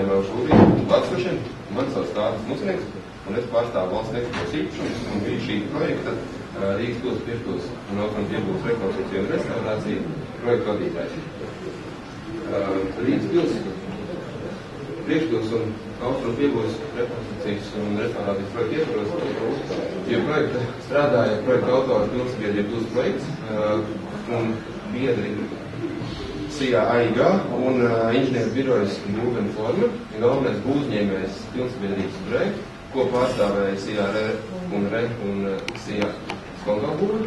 jautājumā uz šodien klātsošiem. Man sauc Tāvis Musnieks, un es pārstāvu valsts nekustamos īpašumus, un bija šī projekta Rīgas pils priekšpils un austrumu piebūves rekonstrukcija un restaurācija projekta vadītājs. Rīgas pils priekšpils un austrumu piebūves rekonstrukcijas un restaurācijas projekta ietvaros, jo projekta strādāja projekta autora pilsbiedrība Pils projekts un biedri CIA AIG un inženieru birojas Būven Forma, galvenais būvuzņēmējs pilsbiedrības projekts, ko pārstāvēja CIA un CIA Skolgābūve.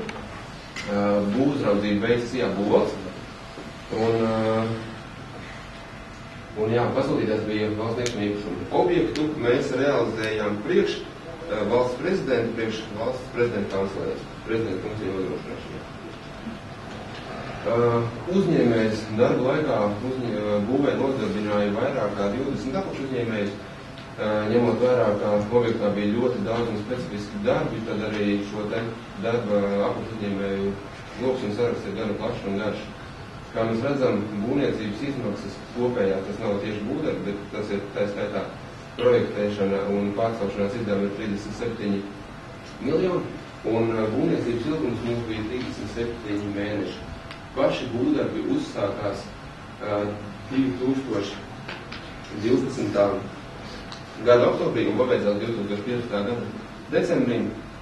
Būvuzraudzību veids CIA būvvalsts. Un jā, pasūtītājs bija valsts nekustamo īpašumu. Objektu mēs realizējām priekš valsts prezidenta, priekš valsts prezidenta kanclējas, prezidenta funkciju nodrošināšanā. Uzņēmējs darba laikā būvē nodarbināja vairāk kā 20 apakšuzņēmējus, ņemot vērā, ka objektā bija ļoti daudz un specifiski darbi, tad arī šo darba apakšuzņēmēju loks un saraksts ir gana plašs un garš. Kā mēs redzam, būvniecības izmaksas kopējā, tas nav tieši būvdarbi, bet tas ir tā skaitā projektēšana un pārcelšanās izdevumi ir 37 miljoni, un būvniecības ilgums mums bija 37 mēneši. Paši būvdarbi uzsākās 2012. Gada oktobrī un pabeidzās 2015. Gada decembrī.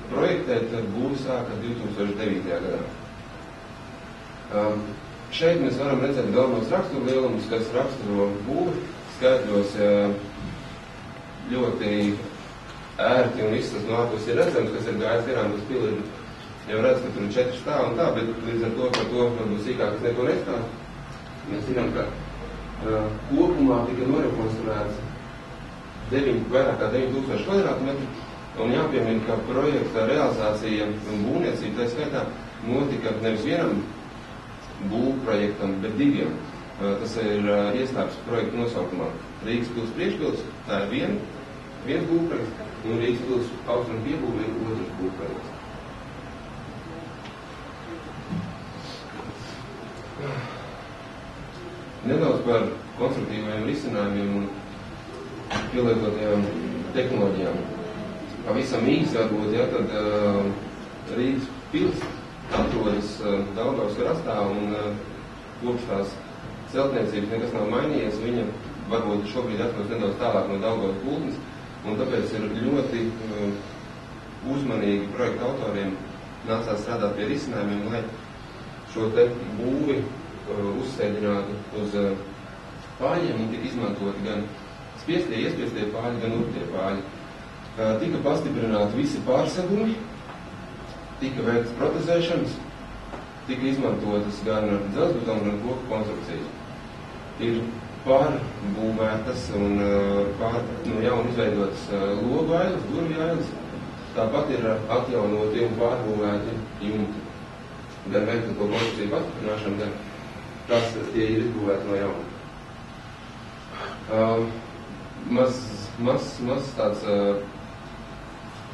Projektēt būvi sāka 2009. gadā. Šeit mēs varam redzēt galvenos raksturu lielumus, kas raksturo būvi, skaitļos ļoti ērti un viss tas no ārpus ir redzams, kas ir gājis garām uz pili. Jau redz, ka tur ir 4 stāvi un tā, bet līdz ar to par to varbūt sīkāk es neko nestāstu. Mēs zinām, ka kopumā tika norekonstruēts vairāk kā 9000 kvadrātmetru, un jāpiemina, ka projekta realizācija un būvniecība tā skaitā notika nevis vienam būvprojektam, bet 2. Tas ir ieslēpts projekta nosaukumā. Rīgas pils priekšpils, tā ir viens būvprojekts, un Rīgas pils austrumu piebūve ir otrs būvprojekts. Nedaudz par konstruktīvajiem risinājumiem un pielietotajām tehnoloģijām. Pavisam īsi varbūt, ja, tad Rīgas pils atrodas Daugavas krastā un kopš tās celtniecības nekas nav mainījies. Viņa varbūt šobrīd atrodas nedaudz tālāk no Daugavas kultnes, un tāpēc ir ļoti uzmanīgi projekta autoriem nācās strādāt pie risinājumiem, lai šo te būvi uzsēdinātu uz pāļiem un tika izmantoti gan spiestie, iespiestie pāļi, gan urtie pāļi. Tika pastiprināti visi pārsegumi, tika veikts protezēšanas, tika izmantotas gan dzelzbetona, gan koku konstrukcijas. Ir pārbūvētas un no jauna izveidotas logu ailes, durvju ailes, tāpat ir atjaunoti un pārbūvēti jumti. Gan veikta to konstrukciju pastiprināšanu, gan tas tie ir izbūvēti no jauna. Maz tāds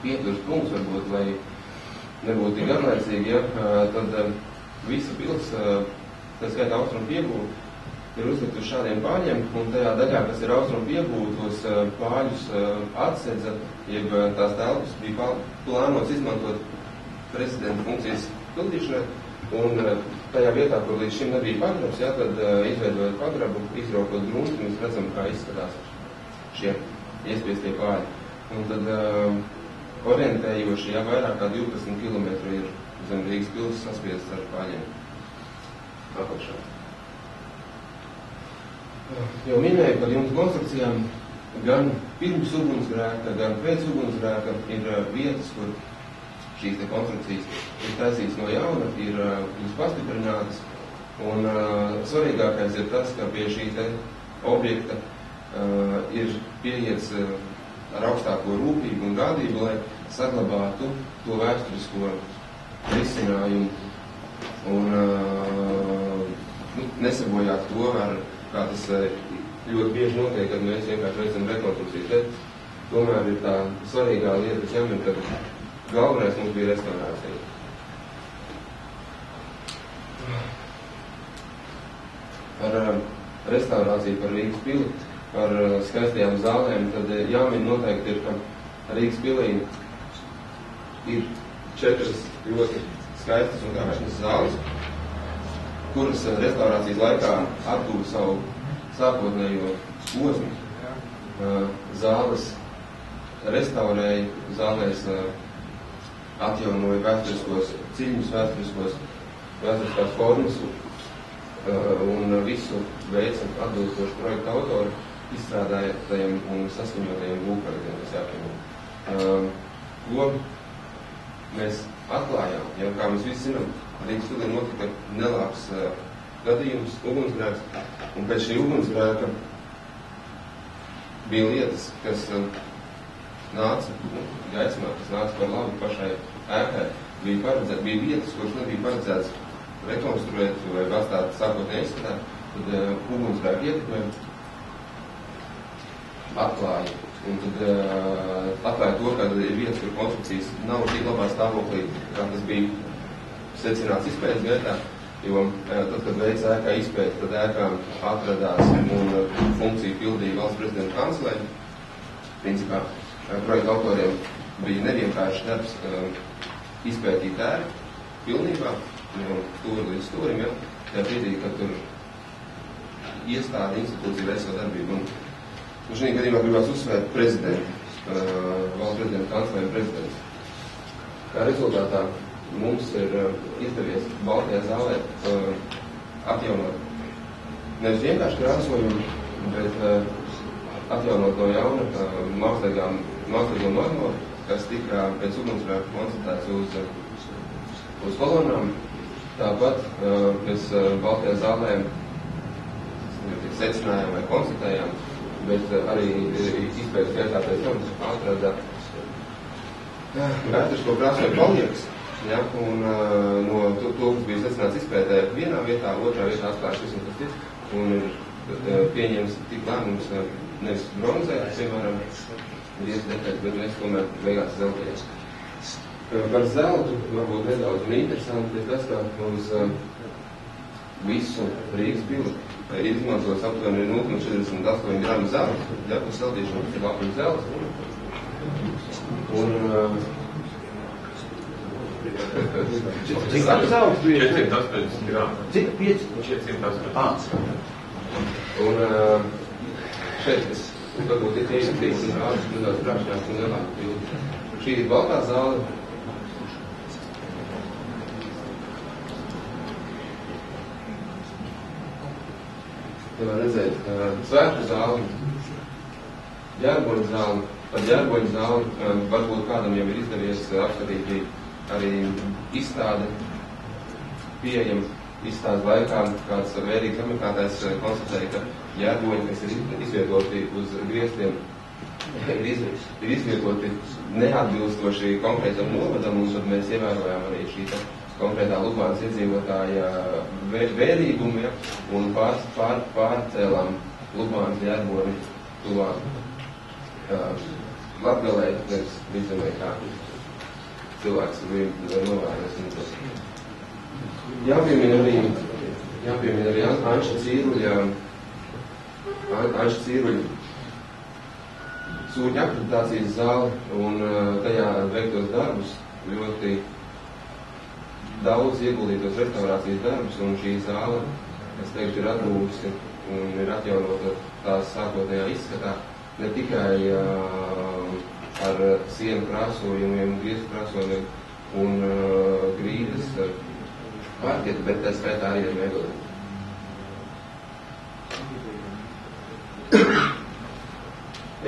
pieturas punkts varbūt, lai nebūtu tik garlaicīgi, ja, tad visa pils, tā skaitā austrumu piebūve, ir uzlikt uz šādiem pāļiem, un tajā daļā, kas ir austrumu piebūve, tos pāļus atsedza, jeb tās telpas bija plānots izmantot prezidenta funkcijas pildīšanai, un tajā vietā, kur līdz šim nebija pagrabs, ja, tad izveidojot pagrabu, izraukot grunti, mēs redzam, kā izskatās šie iespiestie pāļi. Un tad orientējoši, ja vairāk kā 12 km ir zem Rīgas pils saspiestas ar pāļiem apakšā. Jau minēju par jumtu konstrukcijām, gan pirms ugunsgrēka, gan pēc ugunsgrēka ir vietas, kur šīs te konstrukcijas ir taisītas no jauna, ir pastiprinātas, un svarīgākais ir tas, ka pie šī te objekta ir pieiets ar augstāko rūpību un gādību, lai saglabātu to vēsturisko risinājumu un nesabojātu to, kā tas ļoti bieži notiek, kad mēs vienkārši veicam rekonstrukcijas. Bet tomēr ir tā svarīgā lieta, kas jāmin, kad galvenais mums bija restaurācija. Par restaurāciju par Rīgas pili par skaistajām zālēm, tad jāmin noteikti ir, ka Rīgas pilī ir 4 ļoti skaistas un gaišas zāles, kuras restaurācijas laikā atguva savu sākotnējo posmu. Zāles restaurēja, zālēs atjaunoja vēsturiskos ciļņus, vēsturiskās formas un visu veica atbilstoši projekta autori izstrādātajiem un saskaņotajiem būvprojektiem, kas jāpiemēr. Ko mēs atklājām, ja kā mēs visi zinām, Rīgas pilī notika nelāks gadījums, ugunsgrēks, un pēc šī ugunsgrēka bija lietas, kas nāca gaismā, kas nāca par labu pašai ēkai. Bija vietas, kuras nebija paredzēts rekonstruēt vai atstāt sākotnēji izskatā, tad ugunsgrēka ietekmē atklāja. Un tad atklāja to, ka ir vietas, kur konstrukcijas nav tik labā stāvoklī, kā tas bija secināts izpētes gaitā, jo tad, kad veica ēkā izpēti, tad ēkā atradās un funkciju pildīja valsts prezidenta kanclere. Principā projekta autoriem bija nevienkārši darbs izpētīt ēku pilnībā, no stūra līdz stūrim, ja, tajā brīdī, kad tur iestāde institūcija veic savu darbību. Un šī gadījumā gribās uzsvērt prezidentu, valsts prezidenta kanclera prezidents. Kā rezultātā mums ir izdevies Baltajā zālē atjaunot nevis vienkārši krāsojumu, bet atjaunot no jauna mākslīgo marmoru, kas tika pēc ugunsgrēka koncentrēts uz kolonām. Tāpat mēs Baltajā zālē secinājām vai konstatējām, bet arī izpētes gaitā pēc tam atrada vēsturisko krāsojumu paliekas, ja, un no to, kas bija secināts izpētē vienā vietā, otrā vietā atklājas viss un kas cits, un ir pieņems tik lēmums nevis bronzēt, piemēram, ir detaļas, bet mēs tomēr beigās zeltējām. Par zeltu varbūt nedaudz un interesanti ir tas, ka uz visu Rīgas pili ir izmantots aptuveni 0,48 gramu zelta, ja, uz saldīšanu ir aptuveni zelts. Cik zelts bija? 480 gramu. Cik? 480. Un šeit varbūt ir tieši un āršas nedaudz krāšņās un lielāka pildi. Šī ir Baltā zāle. Te var redzēt Svētku zāli, Ģerboņu zāli. Par Ģerboņu zāli varbūt kādam jau ir izdevies apskatīt arī izstāde pieejama izstādes laikā. Kāds vērīgs amerikātājs konstatēja, ka ģerboņi, kas ir izvietoti uz griestiem, ir izvietoti neatbilstoši konkrētam novadam, un tad mēs ievērojām arī šī konkrētā Lubānas iedzīvotāja vērīgumu, ja, un pārcēlām Lubānas ģerboni tuvāk Latgalē, nevis Vidzemē, kā cilvēks bija novērojis. Jāpiemina arī Anša Cīruļa sūņa akreditācijas zāli un tajā veiktos darbus, ļoti daudz ieguldītos restaurācijas darbus, un šī zāle, es teiktu, ir atgūvusi un ir atjaunota tās sākotnējā izskatā, ne tikai ar sienu krāsojumiem, griestu krāsojumiem un grīdas parketu, bet tā skaitā arī ar mēbelēm.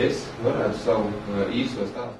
Es varētu savu īsto stāstu